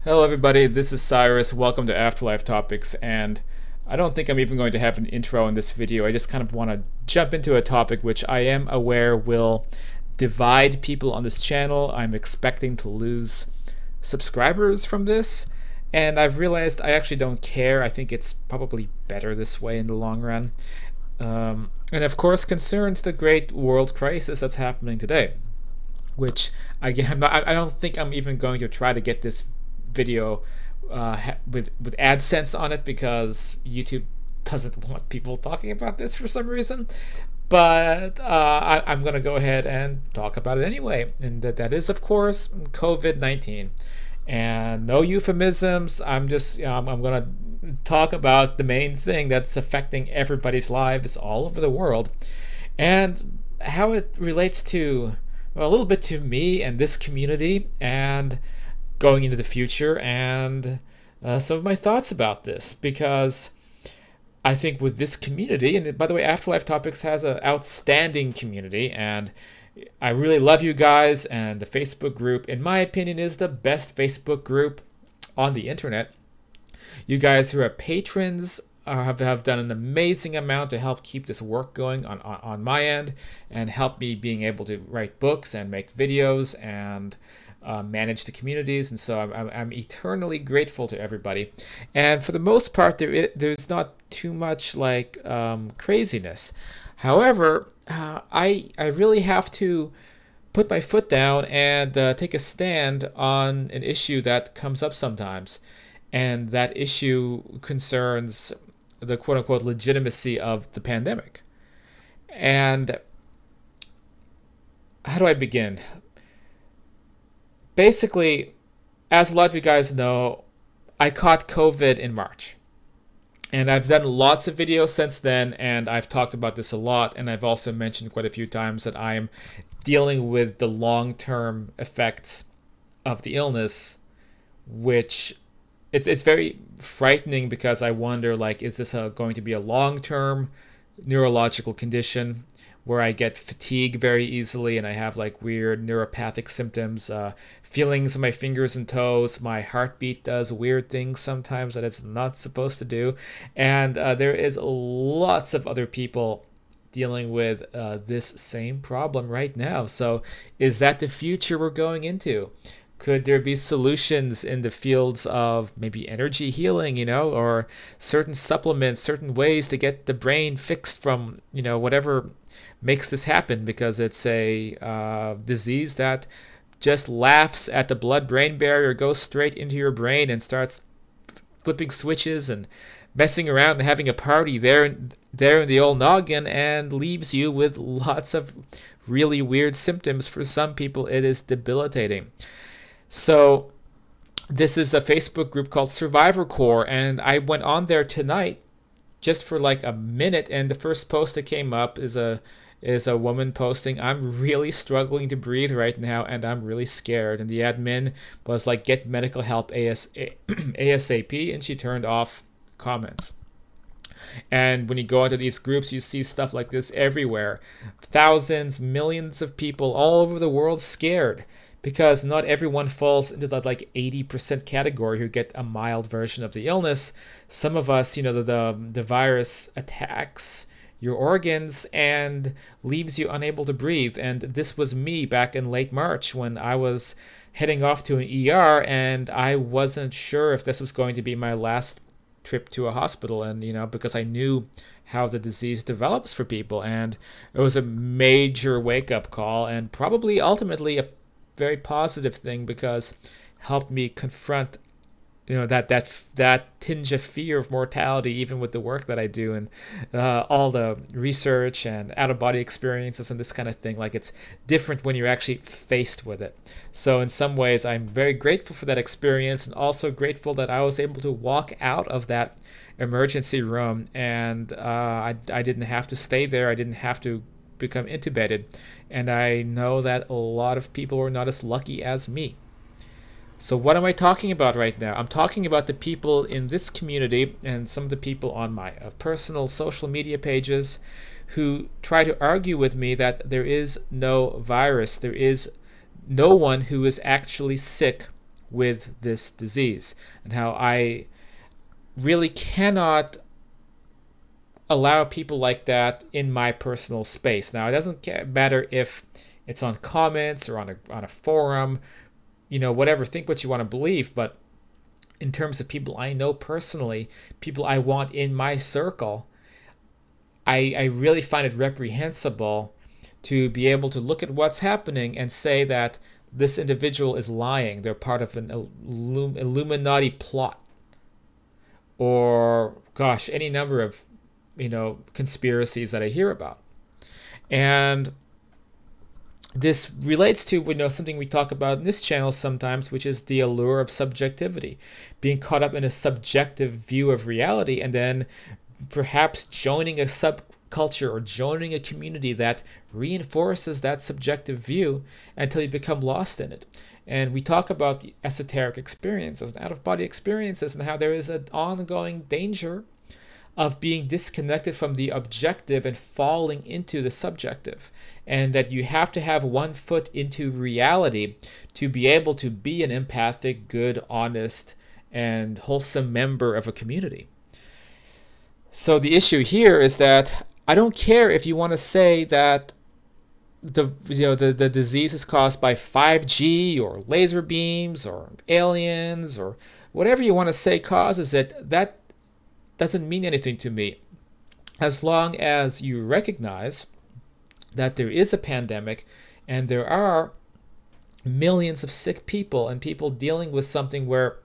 Hello everybody, this is Cyrus. Welcome to Afterlife Topics, and I don't think I'm even going to have an intro in this video. I just kind of want to jump into a topic which I am aware will divide people on this channel. I'm expecting to lose subscribers from this, and I've realized I actually don't care. I think it's probably better this way in the long run. And of course concerns the great world crisis that's happening today, which again, I don't think I'm even going to try to get this video with AdSense on it, because YouTube doesn't want people talking about this for some reason. But I'm going to go ahead and talk about it anyway, and that is, of course, COVID-19. And no euphemisms. I'm just I'm going to talk about the main thing that's affecting everybody's lives all over the world, and how it relates to, well, a little bit to me and this community, and going into the future, and some of my thoughts about this, because I think with this community, and by the way, Afterlife Topics has an outstanding community, and I really love you guys, and the Facebook group, in my opinion, is the best Facebook group on the internet. You guys who are patrons have done an amazing amount to help keep this work going on my end, and help me being able to write books and make videos and manage the communities. And so I'm eternally grateful to everybody. And for the most part, there's not too much like craziness. However, I really have to put my foot down and take a stand on an issue that comes up sometimes. And that issue concerns the quote-unquote legitimacy of the pandemic. And how do I begin? Basically, as a lot of you guys know, I caught COVID in March. And I've done lots of videos since then, and I've talked about this a lot, and I've also mentioned quite a few times that I am dealing with the long-term effects of the illness, which it's very frightening, because I wonder, like, is this going to be a long-term neurological condition where I get fatigue very easily, and I have like weird neuropathic symptoms, feelings in my fingers and toes. My heartbeat does weird things sometimes that it's not supposed to do. And there is lots of other people dealing with this same problem right now. So is that the future we're going into? Could there be solutions in the fields of maybe energy healing, or certain supplements, certain ways to get the brain fixed from, whatever makes this happen? Because it's a disease that just laughs at the blood-brain barrier, goes straight into your brain and starts flipping switches and messing around and having a party there in the old noggin, and leaves you with lots of really weird symptoms. For some people, it is debilitating. So this is a Facebook group called Survivor Core, and I went on there tonight just for like a minute, and the first post that came up is a woman posting, "I'm really struggling to breathe right now, and I'm really scared." And the admin was like, "Get medical help ASAP," and she turned off comments. And when you go into these groups, you see stuff like this everywhere. Thousands, millions of people all over the world scared, because not everyone falls into that like 80% category who get a mild version of the illness. Some of us, the virus attacks your organs and leaves you unable to breathe. And this was me back in late March, when I was heading off to an ER, and I wasn't sure if this was going to be my last trip to a hospital. And because I knew how the disease develops for people, and it was a major wake-up call, and probably ultimately a very positive thing, because helped me confront that tinge of fear of mortality, even with the work that I do, and all the research and out-of-body experiences and this kind of thing. Like, it's different when you're actually faced with it. So in some ways, I'm very grateful for that experience, and also grateful that I was able to walk out of that emergency room, and I didn't have to stay there. I didn't have to become intubated. And I know that a lot of people were not as lucky as me. So what am I talking about right now? I'm talking about the people in this community, and some of the people on my personal social media pages, who try to argue with me that there is no virus. There is no one who is actually sick with this disease, and how I really cannot allow people like that in my personal space. Now, it doesn't matter if it's on comments or on a forum, whatever, think what you want to believe, but in terms of people I know personally, people I want in my circle, I really find it reprehensible to be able to look at what's happening and say that this individual is lying. They're part of an Illuminati plot, or gosh, any number of conspiracies that I hear about. And this relates to something we talk about in this channel sometimes, which is the allure of subjectivity, being caught up in a subjective view of reality, and then perhaps joining a subculture or joining a community that reinforces that subjective view until you become lost in it. And we talk about the esoteric experiences and out-of-body experiences, and how there is an ongoing danger of being disconnected from the objective and falling into the subjective, and that you have to have one foot into reality to be able to be an empathic, good, honest, and wholesome member of a community. So the issue here is that I don't care if you want to say that the disease is caused by 5G or laser beams or aliens or whatever you want to say causes it. That doesn't mean anything to me, as long as you recognize that there is a pandemic and there are millions of sick people and people dealing with something where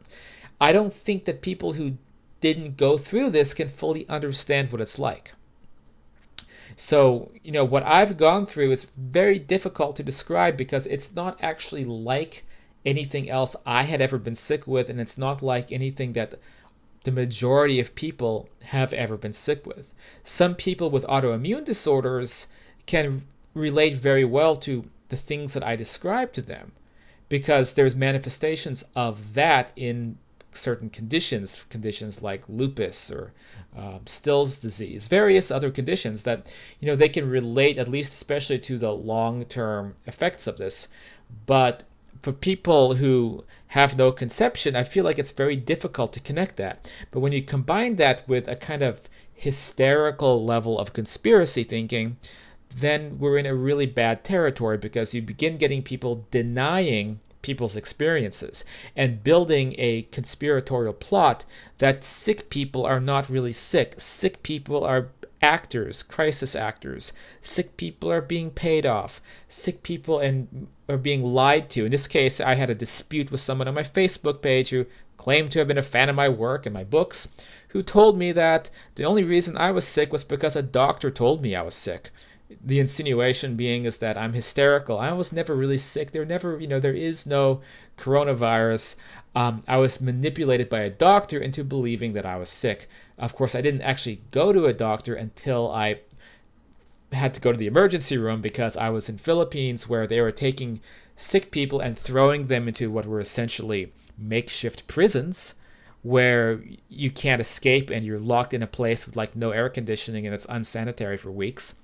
I don't think that people who didn't go through this can fully understand what it's like. So, what I've gone through is very difficult to describe, because it's not actually like anything else I had ever been sick with, and it's not like anything that the majority of people have ever been sick with. Some people with autoimmune disorders can relate very well to the things that I describe to them, because there's manifestations of that in certain conditions like lupus or Still's disease, various other conditions that they can relate, at least especially to the long-term effects of this. But for people who have no conception, I feel like it's very difficult to connect that. But when you combine that with a kind of hysterical level of conspiracy thinking, then we're in a really bad territory, because you begin getting people denying people's experiences and building a conspiratorial plot that sick people are not really sick. Sick people are actors, crisis actors. Sick people are being paid off. Sick people are being lied to. In this case, I had a dispute with someone on my Facebook page who claimed to have been a fan of my work and my books, who told me that the only reason I was sick was because a doctor told me I was sick. The insinuation being is that I'm hysterical. I was never really sick. There is no coronavirus. I was manipulated by a doctor into believing that I was sick. Of course, I didn't actually go to a doctor until I had to go to the emergency room, because I was in Philippines, where they were taking sick people and throwing them into what were essentially makeshift prisons, where you can't escape and you're locked in a place with like no air conditioning and it's unsanitary for weeks.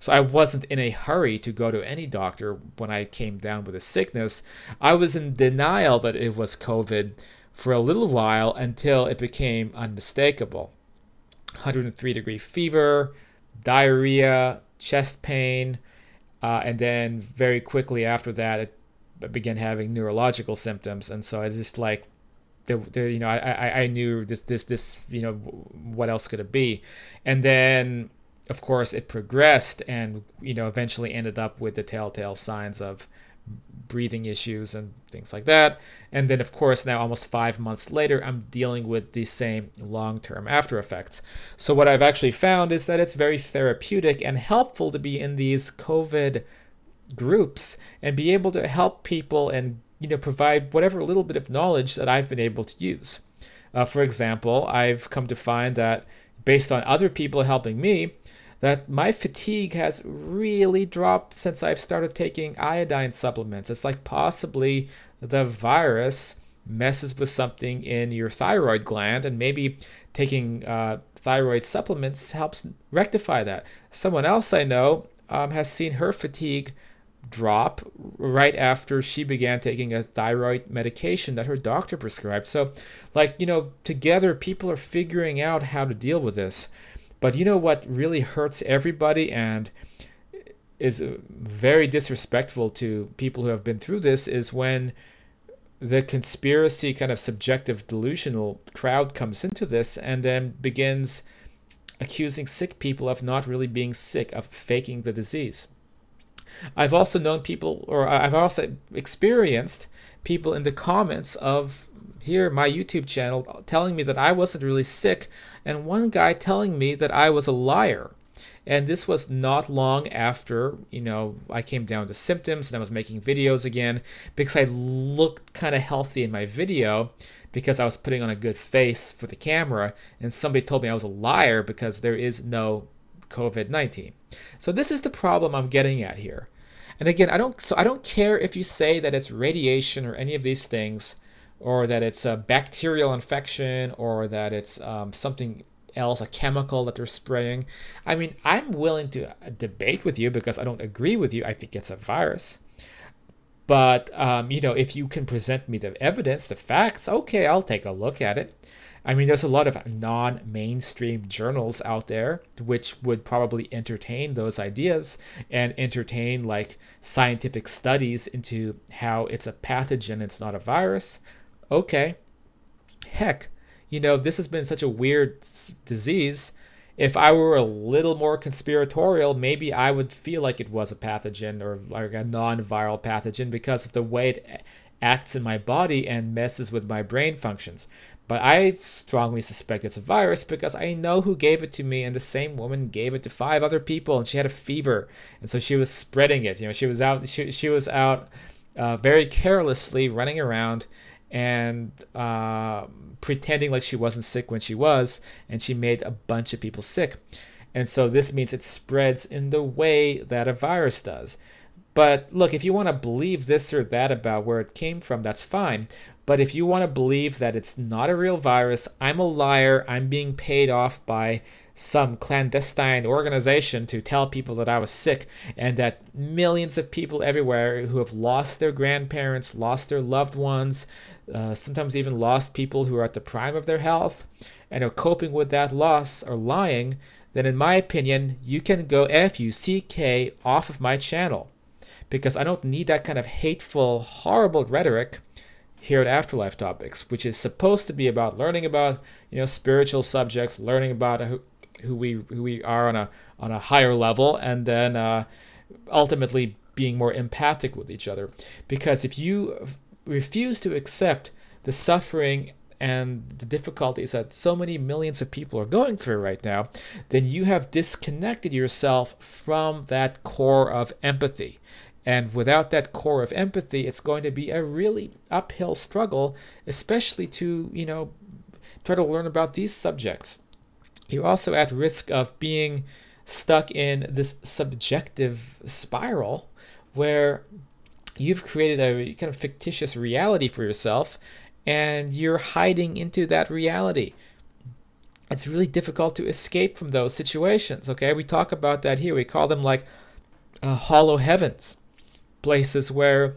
So I wasn't in a hurry to go to any doctor when I came down with a sickness. I was in denial that it was COVID for a little while, until it became unmistakable. 103-degree fever, diarrhea, chest pain, and then very quickly after that, it began having neurological symptoms. And so I just like, I knew this, what else could it be? And then, of course, it progressed and, eventually ended up with the telltale signs of breathing issues and things like that. And then, of course, now almost 5 months later, I'm dealing with the same long-term after effects. So what I've actually found is that it's very therapeutic and helpful to be in these COVID groups and be able to help people and, provide whatever little bit of knowledge that I've been able to use. For example, I've come to find that based on other people helping me, that my fatigue has really dropped since I've started taking iodine supplements. It's like possibly the virus messes with something in your thyroid gland, and maybe taking thyroid supplements helps rectify that. Someone else I know has seen her fatigue drop right after she began taking a thyroid medication that her doctor prescribed. So, like, together people are figuring out how to deal with this. But you know what really hurts everybody and is very disrespectful to people who have been through this is when the conspiracy kind of subjective delusional crowd comes into this and then begins accusing sick people of not really being sick, of faking the disease. I've also known people, or I've also experienced people in the comments of here, my YouTube channel, telling me that I wasn't really sick, and one guy telling me that I was a liar. And this was not long after, I came down with the symptoms and I was making videos again because I looked kind of healthy in my video because I was putting on a good face for the camera, and somebody told me I was a liar because there is no COVID-19. So this is the problem I'm getting at here. And again, I don't care if you say that it's radiation or any of these things, or that it's a bacterial infection, or that it's something else, a chemical that they're spraying. I mean, I'm willing to debate with you because I don't agree with you. I think it's a virus. But, if you can present me the evidence, the facts, okay, I'll take a look at it. I mean, there's a lot of non-mainstream journals out there which would probably entertain those ideas and entertain like scientific studies into how it's a pathogen, it's not a virus. Okay. Heck, this has been such a weird disease. If I were a little more conspiratorial, maybe I would feel like it was a pathogen or like a non-viral pathogen because of the way it acts in my body and messes with my brain functions. But I strongly suspect it's a virus because I know who gave it to me, and the same woman gave it to 5 other people, and she had a fever, and so she was spreading it. She was out. She was out very carelessly running around and pretending like she wasn't sick when she was, and she made a bunch of people sick. And so this means it spreads in the way that a virus does. But look, if you want to believe this or that about where it came from, that's fine. But if you want to believe that it's not a real virus, I'm a liar, I'm being paid off by some clandestine organization to tell people that I was sick, and that millions of people everywhere who have lost their grandparents, lost their loved ones, sometimes even lost people who are at the prime of their health and are coping with that loss are lying, then in my opinion, you can go F-U-C-K off of my channel. Because I don't need that kind of hateful, horrible rhetoric here at Afterlife Topics, which is supposed to be about learning about, spiritual subjects, learning about who we are on a higher level, and then ultimately being more empathic with each other. Because if you refuse to accept the suffering and the difficulties that so many millions of people are going through right now, then you have disconnected yourself from that core of empathy. And without that core of empathy, it's going to be a really uphill struggle, especially to, try to learn about these subjects. You're also at risk of being stuck in this subjective spiral where you've created a kind of fictitious reality for yourself, and you're hiding into that reality. It's really difficult to escape from those situations, okay? We talk about that here. We call them like hollow heavens. Places where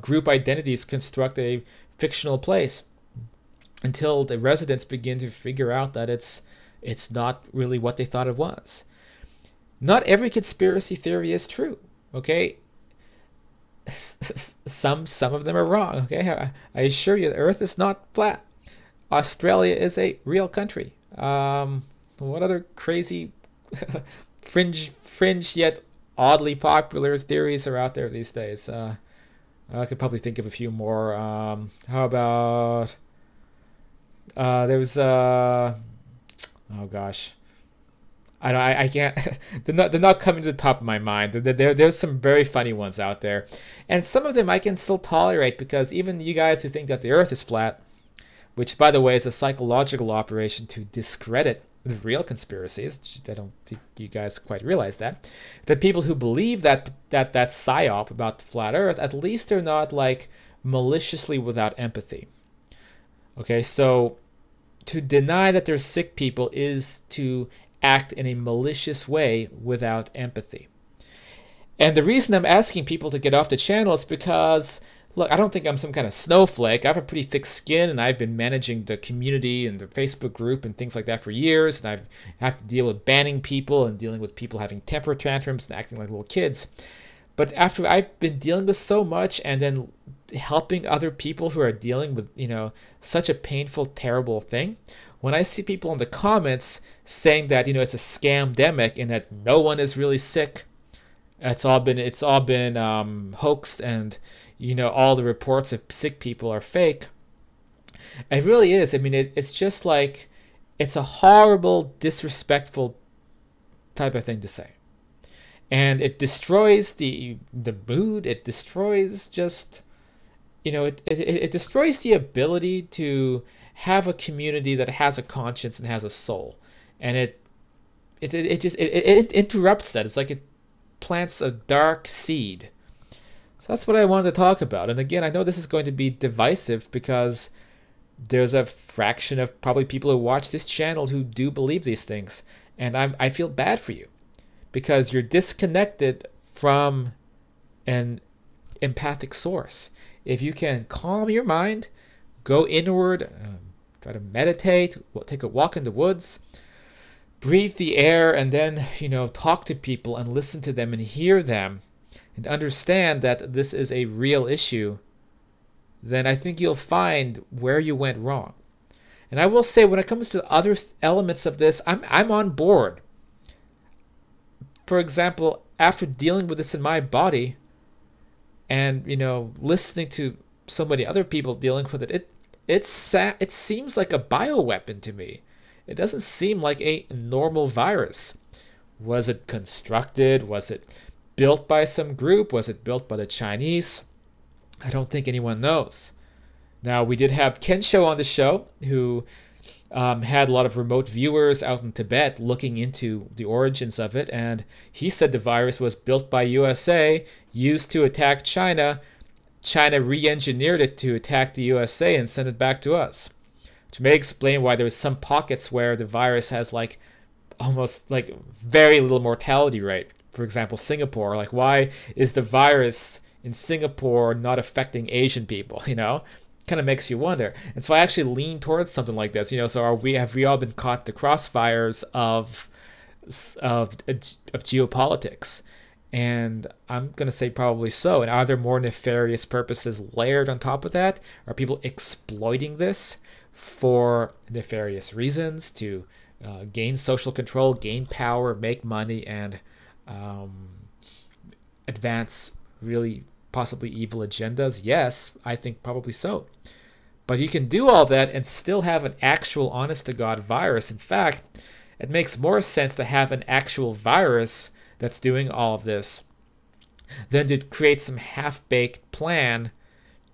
group identities construct a fictional place until the residents begin to figure out that it's not really what they thought it was. Not every conspiracy theory is true, okay? Some of them are wrong, okay? I assure you the Earth is not flat. Australia is a real country. What other crazy fringe yet oddly popular theories are out there these days? I could probably think of a few more. How about there's oh gosh, I can't. they're not coming to the top of my mind. There's some very funny ones out there, and some of them I can still tolerate because even you guys who think that the Earth is flat, which by the way is a psychological operation to discredit the real conspiracies. I don't think you guys quite realize that. The people who believe that psyop about the flat Earth, at least they're not like maliciously without empathy. Okay, so to deny that they're sick people is to act in a malicious way without empathy. And the reason I'm asking people to get off the channel is because, look, I don't think I'm some kind of snowflake. I have a pretty thick skin, and I've been managing the community and the Facebook group and things like that for years. And I have to deal with banning people and dealing with people having temper tantrums and acting like little kids. But after I've been dealing with so much and then helping other people who are dealing with, such a painful, terrible thing, when I see people in the comments saying that, it's a scamdemic and that no one is really sick, it's all been hoaxed, and all the reports of sick people are fake. It really is. I mean, it's just like, it's a horrible, disrespectful type of thing to say, and it destroys the mood. It destroys just, it destroys the ability to have a community that has a conscience and has a soul, and it interrupts that. It's like it plants a dark seed. So that's what I wanted to talk about. And again, I know this is going to be divisive because there's a fraction of probably people who watch this channel who do believe these things. And I feel bad for you because you're disconnected from an empathic source. If you can calm your mind, go inward, try to meditate, take a walk in the woods, breathe the air, and then, talk to people and listen to them and hear them and understand that this is a real issue, then I think you'll find where you went wrong. And I will say, when it comes to other elements of this, I'm on board. For example, after dealing with this in my body and, listening to so many other people dealing with it, it seems like a bioweapon to me. It doesn't seem like a normal virus. Was it constructed? Was it built by some group? Was it built by the Chinese? I don't think anyone knows. Now, we did have Kensho on the show, who had a lot of remote viewers out in Tibet looking into the origins of it, and he said the virus was built by USA, used to attack China. China re-engineered it to attack the USA and send it back to us. Which may explain why there's some pockets where the virus has almost very little mortality rate. For example, Singapore. Why is the virus in Singapore not affecting Asian people? Kind of makes you wonder. And so I actually lean towards something like this. So have we all been caught the crossfires of geopolitics? And I'm going to say probably so. And are there more nefarious purposes layered on top of that? Are people exploiting this for nefarious reasons to gain social control, gain power, make money, and advance really possibly evil agendas? Yes, I think probably so. But you can do all that and still have an actual honest-to-God virus. In fact, it makes more sense to have an actual virus that's doing all of this than to create some half-baked plan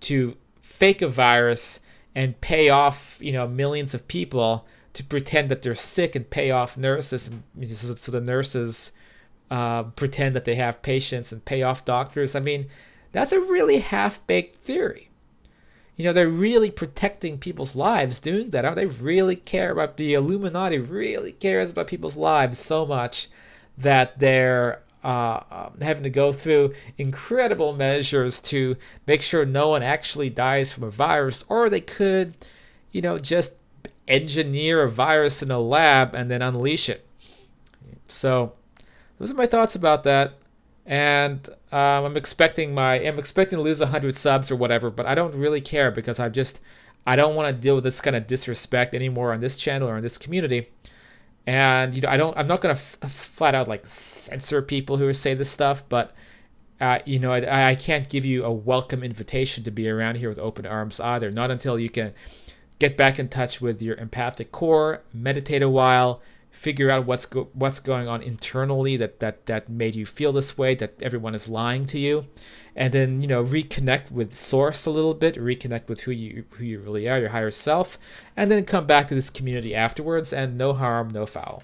to fake a virus and pay off, millions of people to pretend that they're sick and pay off nurses, so the nurses pretend that they have patients and pay off doctors. I mean, that's a really half-baked theory. They're really protecting people's lives doing that. They really care about, the Illuminati really cares about people's lives so much that they're having to go through incredible measures to make sure no one actually dies from a virus, or they could, just engineer a virus in a lab and then unleash it. So those are my thoughts about that. And I'm expecting to lose 100 subs or whatever, but I don't really care because I don't want to deal with this kind of disrespect anymore on this channel or in this community. And I'm not gonna flat out censor people who say this stuff, but I can't give you a welcome invitation to be around here with open arms either. Not until you can get back in touch with your empathic core, meditate a while, figure out what's going on internally that made you feel this way, that everyone is lying to you, and then reconnect with source a little bit, reconnect with who you really are, your higher self, and then come back to this community afterwards, and no harm, no foul.